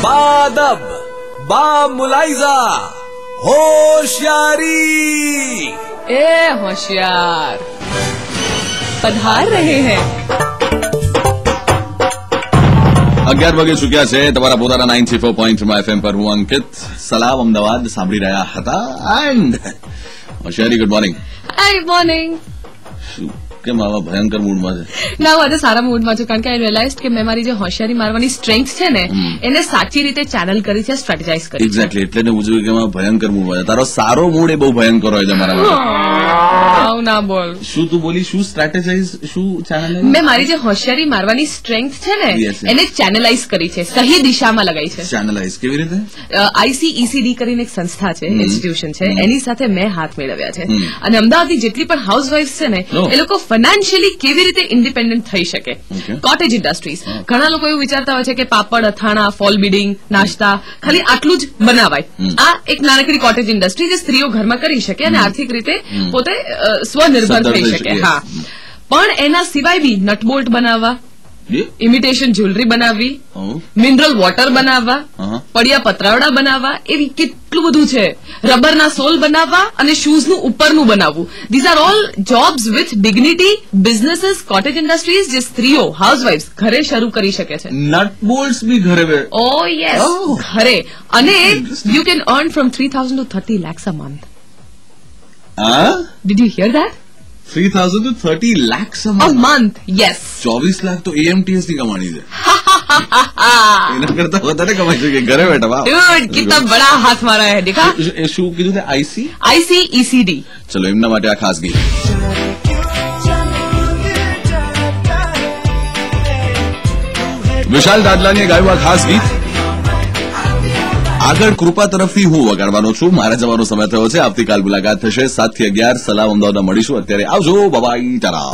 बादब बामुलाइजा होशियारी। ए होशियार पधार रहे हैं। 11 વાગે ચૂક્યા છે તમારા પોતાના 94.3 FM પર હું અંકિત સલામ અમદાવાદ સાંભળી રહ્યા હતા એન્ડ હોશિયારી ગુડ મોર્નિંગ. Good morning. શું કેમ આવા ભયંકર મૂડમાં છે? ના હું આજે સારા મૂડમાં છું કારણ કે આઈ રિયલાઇઝ કે મેં મારી જે હોશિયારી મારવાની સ્ટ્રેન્થ છે ને એને સાચી રીતે ચેનલ કરી છે, સ્ટ્રેટેજાઇઝ કરી. એક્ઝેક્ટલી એટલે હું જોયું કે એમાં ભયંકર મૂડમાં છે. તારો સારો મૂડ એ બહુ ભયંકર હોય છે મારા માટે. ના બોલ. શું તું બોલી? શું સ્ટ્રેટેજાઇઝ? શું ચેનલ? મેં મારી જે હોશિયારી મારવાની સ્ટ્રેન્થ છે ને એને ચેનલાઇઝ કરી છે, સહી દિશામાં લગાઈ છે. ચેનલાઇઝ કેવી રીતે? ICECD કરીને એક સંસ્થા છે, ઇન્સ્ટિટ્યુશન છે, એની સાથે મેં હાથ મેળવ્યા છે અને અમદાવાદની જેટલી પણ હાઉસવાઇફ છે ને એ લોકો ફાઇનાન્શિયલી કેવી રીતે ઇન્ડિપેન્ડન્ટ થઈ શકે. કોટેજ ઇન્ડસ્ટ્રીઝ ઘણા લોકો એવું વિચારતા હોય છે કે પાપડ, અથાણા, ફોલ બીડિંગ, નાસ્તા ખાલી આટલું જ બનાવાય. આ એક નાનકડી કોટેજ ઇન્ડસ્ટ્રી જે સ્ત્રીઓ ઘરમાં કરી શકે અને આર્થિક રીતે પોતે સ્વનિર્ભર થઈ શકે. હા, પણ એના સિવાય બી નટબોલ્ટ બનાવવા, ઇમિટેશન જ્વેલરી બનાવવી, મિનરલ વોટર બનાવવા, પડિયા પતરાવડા બનાવવા, એવી કેટલું બધું છે. રબરના સોલ બનાવવા અને શૂઝનું ઉપરનું બનાવવું. These are all jobs with dignity, businesses, cottage industries જે સ્ત્રીઓ હાઉસવાઇફ્સ ઘરે શરૂ કરી શકે છે. નટ બોલ્ટ્સ બી ઘરે? ઓ યસ, ઘરે. અને you can earn from 3,000 to 30 lakhs a month. Did you hear that? 3,000 to 30 lakhs a month? Yes. 24 lakh તો AMTS ની કમાણી છે. એના કરતા વધારે કમાઈ શકે ઘરે બેઠા. વાહ ડૂડ, કિतना बड़ा हाथ मारा है. देखा? શું કીધું તે? ICECD. ચલો એમના માટે આ ખાસ ગીત. વિશાલ દાદલાની ગાયું આ ખાસ ગીત. આગળ કૃપા તરફથી હું વગાડવાનો છું. મારા જવાનો સમય થયો છે. આવતીકાલ મુલાકાત થશે 7 થી 11. સલામ અમદાવાદમાં મળીશું. અત્યારે આવજો. Bye bye. ટાટા.